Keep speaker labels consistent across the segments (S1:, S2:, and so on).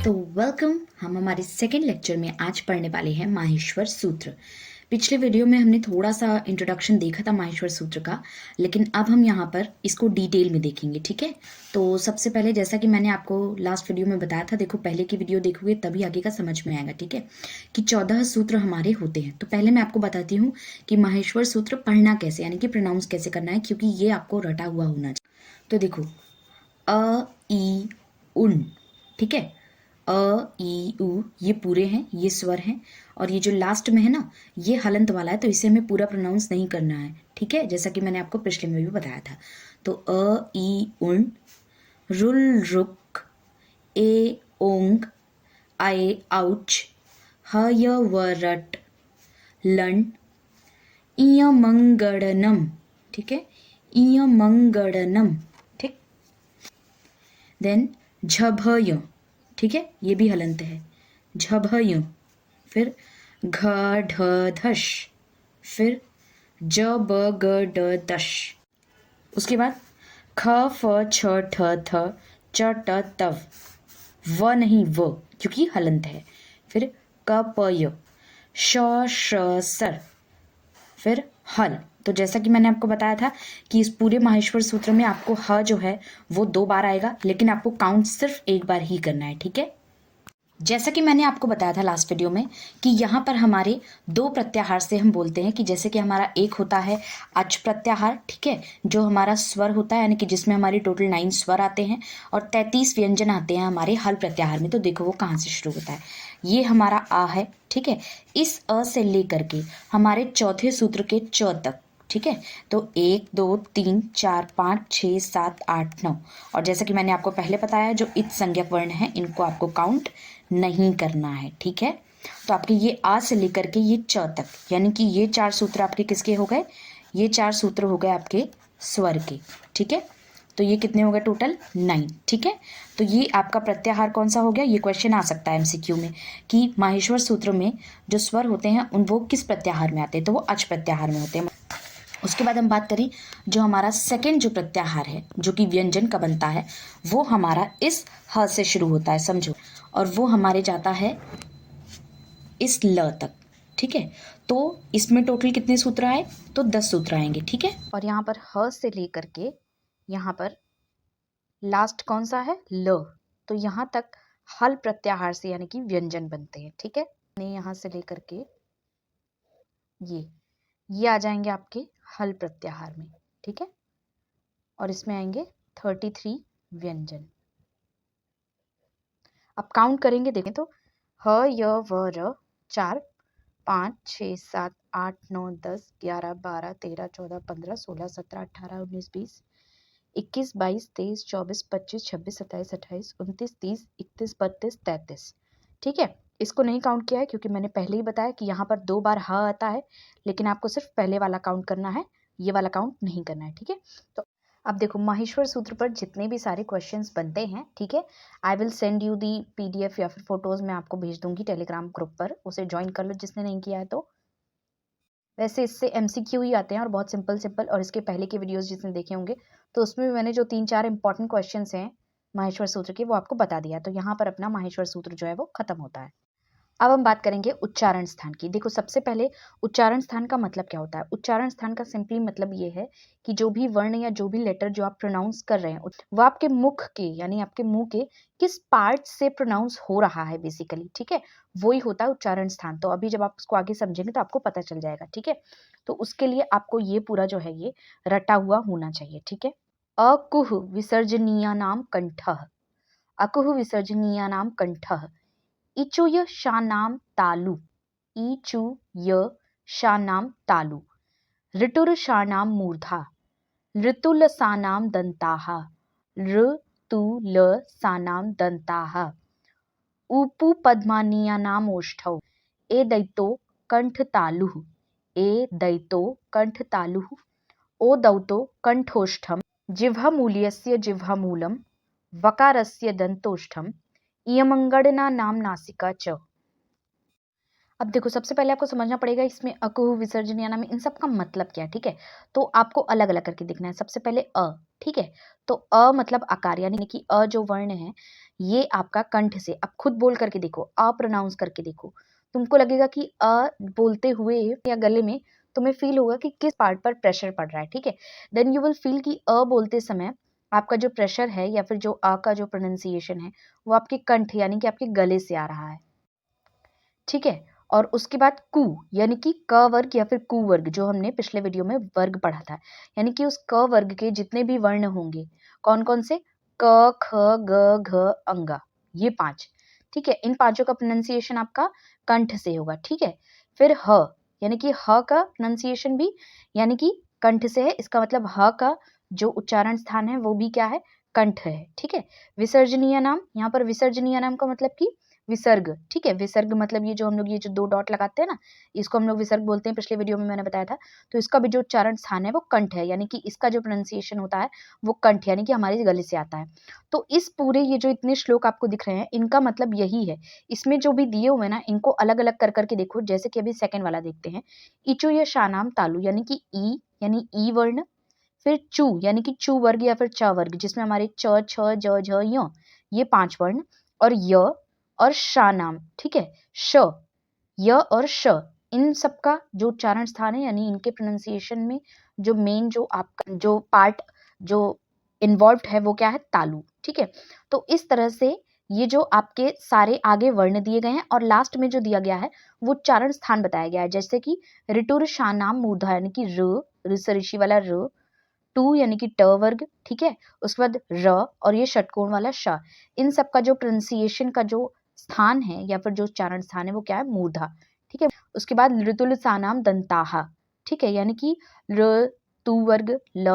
S1: तो वेलकम। हम हमारे सेकेंड लेक्चर में आज पढ़ने वाले हैं माहेश्वर सूत्र। पिछले वीडियो में हमने थोड़ा सा इंट्रोडक्शन देखा था माहेश्वर सूत्र का, लेकिन अब हम यहाँ पर इसको डिटेल में देखेंगे। ठीक है, तो सबसे पहले जैसा कि मैंने आपको लास्ट वीडियो में बताया था, देखो पहले की वीडियो देखोगे तभी आगे का समझ में आएगा। ठीक है, कि 14 सूत्र हमारे होते हैं। तो पहले मैं आपको बताती हूँ कि माहेश्वर सूत्र पढ़ना कैसे, यानी कि प्रोनाउंस कैसे करना है, क्योंकि ये आपको रटा हुआ होना चाहिए। तो देखो अ ई उन, ठीक है, अ ई उ ये पूरे हैं, ये स्वर हैं, और ये जो लास्ट में है ना ये हलंत वाला है, तो इसे हमें पूरा प्रोनाउंस नहीं करना है। ठीक है, जैसा कि मैंने आपको पिछले में भी बताया था। तो अ ई उन, रुल रुक, ए ओंग, आए आउच, ह य व रट, लन, इय मंगड़नम। ठीक है, इय मंगड़नम। ठीक, देन झभय, ठीक है, ये भी हलंत है, झभय। फिर घ ढ धश, फिर ज ब ग ड दश। उसके बाद ख फ छ ठ थ च ट तव, व नहीं व, क्योंकि हलंत है। फिर क प य, श श सर, फिर हल। तो जैसा कि मैंने आपको बताया था कि इस पूरे माहेश्वर सूत्र में आपको ह जो है वो 2 बार आएगा, लेकिन आपको काउंट सिर्फ 1 बार ही करना है। ठीक है, जैसा कि मैंने आपको बताया था लास्ट वीडियो में कि यहाँ पर हमारे 2 प्रत्याहार से हम बोलते हैं, कि जैसे कि हमारा एक होता है अच प्रत्याहार, ठीक है, जो हमारा स्वर होता है, यानी कि जिसमें हमारे टोटल 9 स्वर आते हैं और 33 व्यंजन आते हैं हमारे हल प्रत्याहार में। तो देखो वो कहाँ से शुरू होता है, ये हमारा आ है। ठीक है, इस अ से लेकर के हमारे चौथे सूत्र के च तक। ठीक है, तो 1 2 3 4 5 6 7 8 9, और जैसा कि मैंने आपको पहले बताया जो इत संज्ञक वर्ण है इनको आपको काउंट नहीं करना है। ठीक है, तो आपके ये आ से लेकर के ये च तक, यानी कि ये 4 सूत्र आपके किसके हो गए, ये 4 सूत्र हो गए आपके स्वर के। ठीक है, तो ये कितने हो गए टोटल 9। ठीक है, तो ये आपका प्रत्याहार कौन सा हो गया, ये क्वेश्चन आ सकता है एमसीक्यू में कि माहेश्वर सूत्र में जो स्वर होते हैं उन वो किस प्रत्याहार में आते हैं, तो वो अच प्रत्याहार में होते हैं। उसके बाद हम बात करें जो हमारा सेकंड जो प्रत्याहार है जो कि व्यंजन का बनता है, वो हमारा इस ह से शुरू होता है, समझो, और वो हमारे जाता है इस ल तक। ठीक है, तो इसमें टोटल कितने सूत्र आए, तो 10 सूत्र आएंगे। ठीक है, और यहाँ पर ह से लेकर के यहाँ पर लास्ट कौन सा है, ल, तो यहाँ तक हल प्रत्याहार से यानी कि व्यंजन बनते हैं। ठीक है, यहाँ से लेकर के ये आ जाएंगे आपके हल प्रत्याहार में। ठीक है, और इसमें आएंगे 33 व्यंजन। अब काउंट करेंगे, देखें तो ह य व र 4 5 6 7 8 9 10 11 12 13 14 15 16 17 18 19 20 21 22 23 24 25 26 27 28 29 30 31 32 33। ठीक है, इसको नहीं काउंट किया है क्योंकि मैंने पहले ही बताया कि यहाँ पर 2 बार ह आता है, लेकिन आपको सिर्फ पहले वाला काउंट करना है, ये वाला काउंट नहीं करना है। ठीक है, तो अब देखो माहेश्वर सूत्र पर जितने भी सारे क्वेश्चंस बनते हैं, ठीक है, I will send you the PDF या फिर फोटोज मैं आपको भेज दूंगी टेलीग्राम ग्रुप पर, उसे ज्वाइन कर लो जिसने नहीं किया है तो। वैसे इससे एमसीक्यू ही आते हैं और बहुत सिंपल सिंपल, और इसके पहले के वीडियोस जिसने देखे होंगे तो उसमें भी मैंने जो 3-4 इंपॉर्टेंट क्वेश्चंस हैं माहेश्वर सूत्र के वो आपको बता दिया। तो यहाँ पर अपना माहेश्वर सूत्र जो है वो खत्म होता है। अब हम बात करेंगे उच्चारण स्थान की। देखो सबसे पहले उच्चारण स्थान का मतलब क्या होता है, उच्चारण स्थान का सिंपली मतलब ये है कि जो भी वर्ण या जो भी लेटर जो आप प्रोनाउंस कर रहे हैं वो आपके मुख के यानी आपके मुंह के किस पार्ट से प्रोनाउंस हो रहा है बेसिकली। ठीक है, वो ही होता है उच्चारण स्थान। तो अभी जब आप उसको आगे समझेंगे तो आपको पता चल जाएगा। ठीक है, तो उसके लिए आपको ये पूरा जो है ये रटा हुआ होना चाहिए। ठीक है, अकुह विसर्जनीयानाम कंठः, अकुह विसर्जनीयानाम कंठः, इचुय शानाम तालु, इचु य शानाम तालु, ऋतुर शानाम मूर्धा, ऋतुल सानाम दंताः, ऋतुल सानाम दंताः, उपु पद्मानीयानाम ओष्ठौ, ए दैतो कंठ तालुः, ए दैतो कंठ तालुः, ओ दौतो कंठोष्ठम, जिह्वामूल्यस्य जिह्वामूलम, वकारस्य दंतोष्ठम, इयमंगड़ना नाम नासिका च। अब देखो सबसे पहले आपको समझना पड़ेगा इसमें अकुह विसर्जन या नाम इन सब का मतलब क्या है। ठीक है, तो आपको अलग अलग करके देखना है। सबसे पहले अ, ठीक है, तो अ मतलब आकार, यानी कि अ जो वर्ण है ये आपका कंठ से, अब खुद बोल करके देखो, अ प्रोनाउंस करके देखो, तुमको लगेगा कि अ बोलते हुए या गले में तुम्हें फील होगा कि किस पार्ट पर प्रेशर पड़ रहा है, ठीक है। देन यू विल फील कि अ बोलते समय आपका जो प्रेशर है या फिर जो अ का जो प्रोनाउंसिएशन है वो आपके कंठ यानी कि आपके गले से आ रहा है, ठीक है। और उसके बाद कु यानी कि क वर्ग या फिर कु वर्ग, जो हमने पिछले वीडियो में वर्ग पढ़ा था, यानी कि उस क वर्ग के जितने भी वर्ण होंगे, कौन कौन से, क ख ग घ अंगा, ये 5, ठीक है। इन पांचों का प्रोनाउंसिएशन आपका कंठ से होगा, ठीक है। फिर ह यानी कि ह का प्रोनाउंसिएशन भी यानी कि कंठ से है, इसका मतलब ह का जो उच्चारण स्थान है वो भी क्या है, कंठ है, ठीक है। विसर्जनीय नाम, यहाँ पर विसर्जनीय नाम का मतलब कि विसर्ग, ठीक है। विसर्ग मतलब ये जो हम लोग ये जो 2 डॉट लगाते हैं ना, इसको हम लोग विसर्ग बोलते हैं, पिछले वीडियो में मैंने बताया था। तो इसका भी जो उच्चारण स्थान है वो कंठ है, यानी कि इसका जो प्रोनाउंसिएशन होता है वो कंठ यानी कि हमारे गले से आता है। तो इस पूरे ये जो इतने श्लोक आपको दिख रहे हैं, इनका मतलब यही है। इसमें जो भी दिए हुए हैं ना, इनको अलग-अलग कर के देखो, जैसे कि अभी सेकंड वाला देखते हैं। इचु या शानाम तालु यानी कि ई यानी ई वर्ण, फिर चू यानी कि चू वर्ग या फिर च वर्ग, जिसमें हमारे च, छ, ज, झ, य ये 5 वर्ण, और य और शा नाम, ठीक है। श, य और श, इन सबका जो उच्चारण स्थान है यानी इनके प्रोनाउंसिएशन में जो मेन जो आपका जो पार्ट जो इन्वॉल्व्ड है वो क्या है, तालु, ठीक है। तो इस तरह से ये जो आपके सारे आगे वर्ण दिए गए हैं और लास्ट में जो दिया गया है वो उच्चारण स्थान बताया गया है, जैसे कि ऋटुर शानाम मूर्धा यानी कि ऋ ऋषि वाला र, टू यानी कि ट वर्ग, ठीक है। उसके बाद र और ये षटकोण वाला श, इन सब का जो प्रोनाउंसिएशन का जो स्थान है या फिर जो उच्चारण स्थान है वो क्या है, मूर्धा, ठीक है। उसके बाद ऋतुल सानाम दंताहा, ठीक है, यानी कि र, तू वर्ग, ल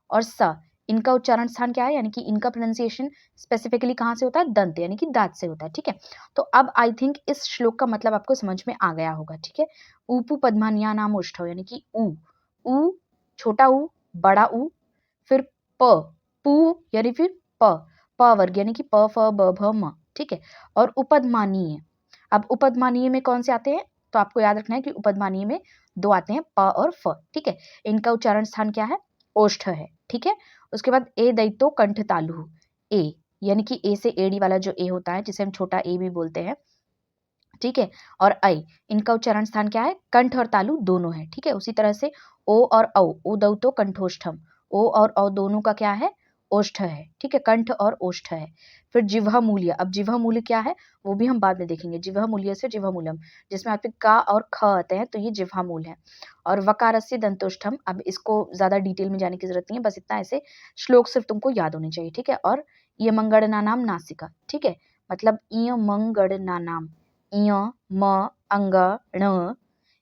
S1: और स, इनका उच्चारण स्थान क्या है, यानी कि इनका प्रोनाउंसिएशन स्पेसिफिकली कहाँ से होता है, दंत यानी कि दांत से होता है, ठीक है। तो अब आई थिंक इस श्लोक का मतलब आपको समझ में आ गया होगा, ठीक है। ऊपू पद्मानिया नाम उष्ठव यानी कि ऊ छोटा ऊ, बड़ा ऊ, फिर प, पू यानी फिर प, प वर्ग यानी कि प, फ, ब, भ, म, ठीक है। और उपदमानीय, अब उपदमानीय में कौन से आते हैं, तो आपको याद रखना है कि उपदमानीय में 2 आते हैं, प और फ, ठीक है। इनका उच्चारण स्थान क्या है, ओष्ठ है, ठीक है। उसके बाद ए दैतो कंठ तालु, ए यानी कि ए से एड़ी वाला जो ए होता है, जिसे हम छोटा ए भी बोलते हैं, ठीक है। और ऐ, इनका उच्चारण स्थान क्या है, कंठ और तालु दोनों है, ठीक है। उसी तरह से ओ और औ, ओ तो कंठोष्ठम, ओ और औ दोनों का क्या है, ओष्ठ है, ठीक है, कंठ और ओष्ठ है। फिर जिह्वा मूल्य, अब जिह्वा मूल्य क्या है वो भी हम बाद में देखेंगे, जिह्वा मूल्य से जिह्वा मूलम, जिसमें आपके का और ख आते हैं, तो ये जिह्वा मूल है। और वकारस्य दंतोष्ठम, अब इसको ज्यादा डिटेल में जाने की जरूरत नहीं है, बस इतना ऐसे श्लोक सिर्फ तुमको याद होने चाहिए, ठीक है। और ये मंगणना नाम नासिका, ठीक है, मतलब इय मंगणना नाम, इय म अंग ण,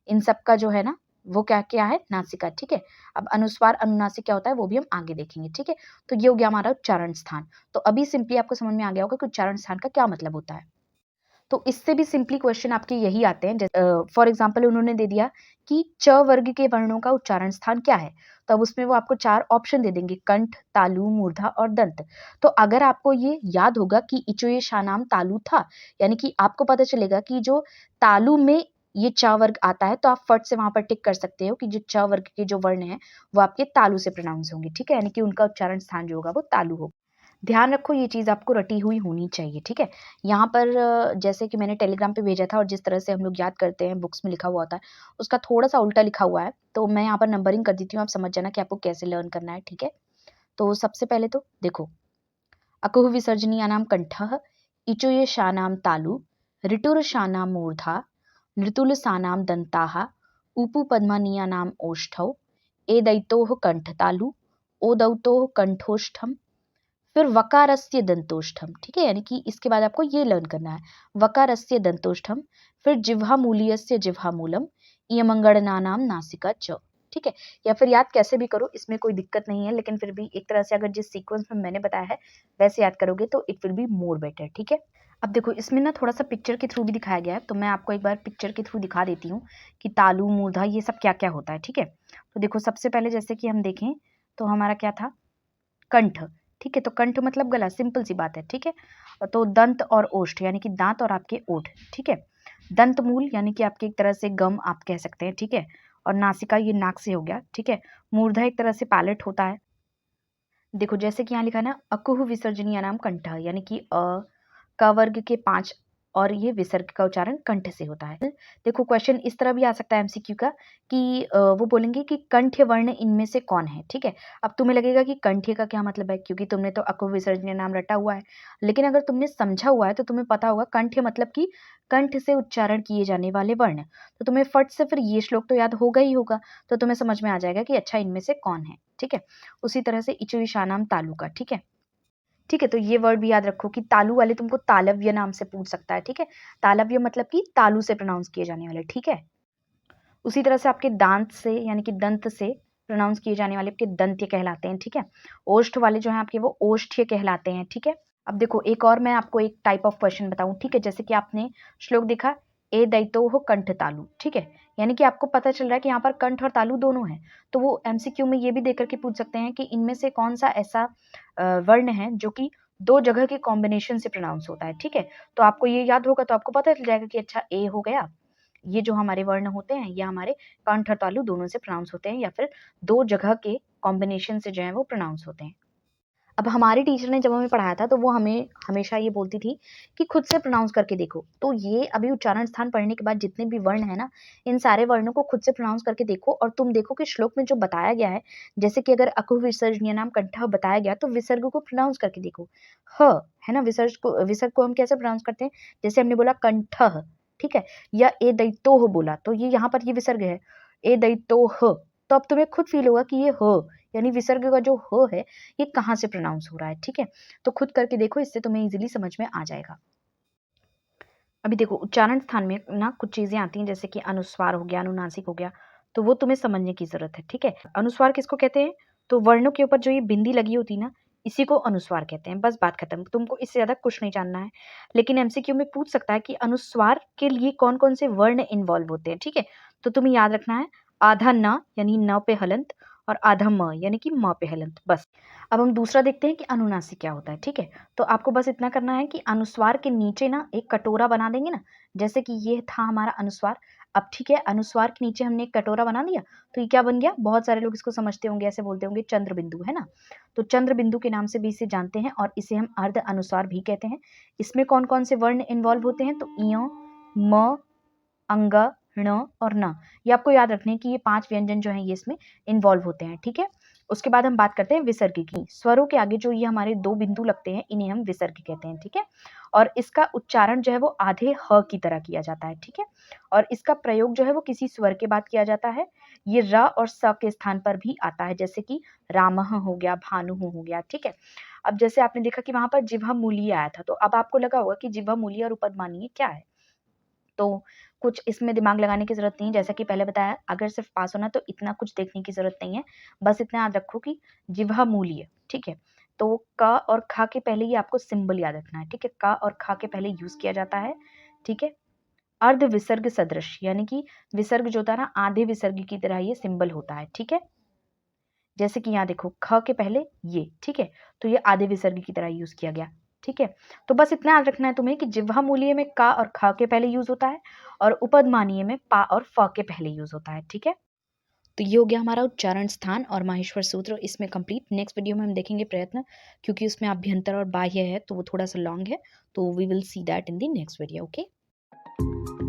S1: इन सब का जो है ना वो क्या क्या है, नासिका, ठीक है। अब अनुस्वार अनुनासिक क्या होता है वो भी हम आगे देखेंगे, ठीक है। तो ये हो गया हमारा उच्चारण स्थान। तो अभी सिंपली आपको समझ में आ गया होगा कि उच्चारण स्थान का क्या मतलब होता है। तो इससे भी सिंपली क्वेश्चन आपके यही आते हैं, फॉर एग्जाम्पल उन्होंने दे दिया कि च वर्ग के वर्णों का उच्चारण स्थान क्या है, तो अब उसमें वो आपको 4 ऑप्शन दे देंगे, कंठ, तालु, मूर्धा और दंत। तो अगर आपको ये याद होगा कि इचोये शानाम तालु था, यानी कि आपको पता चलेगा कि जो तालु में ये च वर्ग आता है, तो आप फट से वहां पर टिक कर सकते हो कि जो च वर्ग के जो वर्ण है वो आपके तालु से प्रोनाउंस होंगे, ठीक है, यानी कि उनका उच्चारण स्थान जो होगा वो तालु होगा। ध्यान रखो ये चीज़ आपको रटी हुई होनी चाहिए, ठीक है। यहाँ पर जैसे कि मैंने टेलीग्राम पे भेजा था और जिस तरह से हम लोग याद करते हैं, बुक्स में लिखा हुआ होता है, उसका थोड़ा-सा उल्टा लिखा हुआ है, तो मैं यहाँ पर नंबरिंग कर देती हूँ, आप समझ जाना कि आपको कैसे लर्न करना है, ठीक है। तो सबसे पहले तो देखो, अकुह विसर्जनीयानां कंठः, इचुयशानां तालु, ऋटुरशानां मूर्धा, नृतुलसानां दन्ताः, ऊपुपद्मनीयानाम् ओष्ठौ, एदैतोः कंठतालु, ओदौतोः कंठोष्ठम, फिर वकारस्य दंतोष्ठम, ठीक है, यानी कि इसके बाद आपको ये लर्न करना है, वकारस्य दंतोष्ठम, फिर जिह्वा मूल्यस्य जिह्वा मूलम, इयमंगणनानाम नासिका च, ठीक है। या फिर याद कैसे भी करो, इसमें कोई दिक्कत नहीं है, लेकिन फिर भी एक तरह से अगर जिस सीक्वेंस में मैंने बताया है वैसे याद करोगे तो it will be more better, ठीक है। अब देखो इसमें ना थोड़ा सा पिक्चर के थ्रू भी दिखाया गया है, तो मैं आपको एक बार पिक्चर के थ्रू दिखा देती हूँ कि तालु मूर्धा ये सब क्या क्या होता है, ठीक है। तो देखो सबसे पहले जैसे कि हम देखें तो हमारा क्या था, कंठ, ठीक है, तो कंठ मतलब गला, सिंपल सी बात है, ठीक है। तो दंत और ओष्ठ यानी कि दांत और आपके ओठ, ठीक है। दंत मूल यानी कि आपके एक तरह से गम आप कह सकते हैं, ठीक है। और नासिका ये नाक से हो गया, ठीक है। मूर्धा एक तरह से पैलेट होता है। देखो जैसे कि यहाँ लिखा है ना, अकुह विसर्जनीय नाम कंठ, यानी कि क वर्ग के 5 और ये विसर्ग का उच्चारण कंठ से होता है। देखो क्वेश्चन इस तरह भी आ सकता है एमसीक्यू का कि वो बोलेंगे कि कंठ्य वर्ण इनमें से कौन है, ठीक है? अब तुम्हें लगेगा कि कंठ्य का क्या मतलब है, क्योंकि तुमने तो अकु विसर्जनीय नाम रटा हुआ है। लेकिन अगर तुमने समझा हुआ है तो तुम्हें पता होगा कंठ्य मतलब कि कंठ से उच्चारण किए जाने वाले वर्ण। तो तुम्हें फट से फिर ये श्लोक तो याद होगा ही होगा, तो तुम्हें समझ में आ जाएगा कि अच्छा इनमें से कौन है, ठीक है? उसी तरह से इचु ईशानाम तालु का, ठीक है? ठीक है, तो ये वर्ड भी याद रखो कि तालु वाले तुमको तालव्य नाम से पूछ सकता है, ठीक है? तालव्य मतलब कि तालु से प्रोनाउंस किए जाने वाले, ठीक है? उसी तरह से आपके दांत से यानी कि दंत से प्रोनाउंस किए जाने वाले आपके दंत्य कहलाते हैं, ठीक है? ओष्ठ वाले जो हैं आपके वो ओष्ठ्य कहलाते हैं, ठीक है? अब देखो एक और मैं आपको एक टाइप ऑफ क्वेश्चन बताऊं, ठीक है? जैसे कि आपने श्लोक देखा ए दैतोह कंठ तालु, ठीक है? यानी कि आपको पता चल रहा है कि यहाँ पर कंठ और तालु दोनों हैं। तो वो एमसीक्यू में ये भी देकर के पूछ सकते हैं कि इनमें से कौन सा ऐसा वर्ण है जो कि दो जगह के कॉम्बिनेशन से प्रोनाउंस होता है, ठीक है? तो आपको ये याद होगा तो आपको पता चल जाएगा कि अच्छा ए हो गया, ये जो हमारे वर्ण होते हैं ये हमारे कंठ और तालु दोनों से प्रोनाउंस होते हैं या फिर दो जगह के कॉम्बिनेशन से जो है वो प्रोनाउंस होते हैं। अब हमारी टीचर ने जब हमें पढ़ाया था तो वो हमें हमेशा ये बोलती थी कि खुद से प्रोनाउंस करके देखो। तो ये अभी उच्चारण स्थान पढ़ने के बाद जितने भी वर्ण है ना, इन सारे वर्णों को खुद से प्रोनाउंस करके देखो और तुम देखो कि श्लोक में जो बताया गया है, जैसे कि अगर अकु विसर्जनीय नाम कंठ बताया गया तो विसर्ग को प्रोनाउंस करके देखो। ह है ना, विसर्ग को हम कैसे प्रोनाउंस करते हैं? जैसे हमने बोला कंठ, ठीक है? या ए दैतोह बोला तो ये यहाँ पर ये विसर्ग है, ए दैतोह। तो अब तुम्हें खुद फील होगा कि ये ह यानी विसर्ग का जो ह है ये कहाँ से प्रोनाउंस हो रहा है, ठीक है? तो खुद करके देखो, इससे तुम्हें इजीली समझ में आ जाएगा। अभी देखो उच्चारण स्थान में ना कुछ चीजें आती हैं जैसे कि अनुस्वार हो गया, अनुनासिक हो गया, तो वो तुम्हें समझने की जरूरत है, ठीक है? अनुस्वार किसको कहते हैं? तो वर्णों के ऊपर जो ये बिंदी लगी होती है ना, इसी को अनुस्वार कहते हैं। बस बात खत्म, तुमको इससे ज्यादा कुछ नहीं जानना है। लेकिन एमसीक्यू में पूछ सकता है कि अनुस्वार के लिए कौन कौन से वर्ण इन्वॉल्व होते हैं, ठीक है? तो तुम्हें याद रखना है आधा न यानी न पे हलंत और आधा म यानी कि म पे हलंत, बस। अब हम दूसरा देखते हैं कि अनुनासिक क्या होता है, ठीक है? तो आपको बस इतना करना है कि अनुस्वार के नीचे ना एक कटोरा बना देंगे ना, जैसे कि ये था हमारा अनुस्वार। अब ठीक है, अनुस्वार के नीचे हमने एक कटोरा बना दिया, तो ये क्या बन गया? बहुत सारे लोग इसको समझते होंगे, ऐसे बोलते होंगे चंद्र बिंदु, है ना? तो चंद्र बिंदु के नाम से भी इसे जानते हैं और इसे हम अर्ध अनुस्वार भी कहते हैं। इसमें कौन कौन से वर्ण इन्वॉल्व होते हैं? तो इयो, म, अंग, ण और न। ये आपको याद रखने की, ये 5 व्यंजन जो हैं ये इसमें इन्वॉल्व होते हैं, ठीक है? उसके बाद हम बात करते हैं विसर्ग की। स्वरों के आगे जो ये हमारे 2 बिंदु लगते हैं इन्हें हम विसर्ग कहते हैं, ठीक है? और इसका उच्चारण जो है वो आधे ह की तरह किया जाता है, ठीक है? और इसका प्रयोग जो है वो किसी स्वर के बाद किया जाता है। ये र और स के स्थान पर भी आता है, जैसे कि रामः हो गया, भानुः हो गया, ठीक है? अब जैसे आपने देखा कि वहां पर जिह्वा मूलीय आया था, तो अब आपको लगा होगा कि जिह्वा मूलीय और उपध्मानीय क्या है? तो कुछ इसमें दिमाग लगाने की ज़रूरत नहीं है, जैसा कि पहले बताया, अगर सिर्फ पास होना तो इतना कुछ देखने की ज़रूरत नहीं है। बस इतना याद रखो कि जिह्वा मूलीय, ठीक है? तो क और ख के पहले ही आपको सिंबल याद रखना है, ठीक है? क और ख के पहले यूज़ किया जाता है, ठीक है? अर्ध विसर्ग सदृश यानी कि विसर्ग जो होता है ना, आधे विसर्ग की तरह ये सिंबल होता है, ठीक है? जैसे कि यहाँ देखो ख के पहले ये, ठीक है? तो ये आधे विसर्ग की तरह यूज़ किया गया, ठीक है? तो बस इतना याद रखना है तुम्हें कि जिह्वा मूलीय में क और ख के पहले यूज़ होता है और उपध्मानीय में पा और फ के पहले यूज़ होता है, ठीक है? तो ये हो गया हमारा उच्चारण स्थान और माहेश्वर सूत्र इसमें कंप्लीट। नेक्स्ट वीडियो में हम देखेंगे प्रयत्न, क्योंकि उसमें अभ्यंतर और बाह्य है तो वो थोड़ा सा लॉन्ग है, तो we will see that in the next video, okay?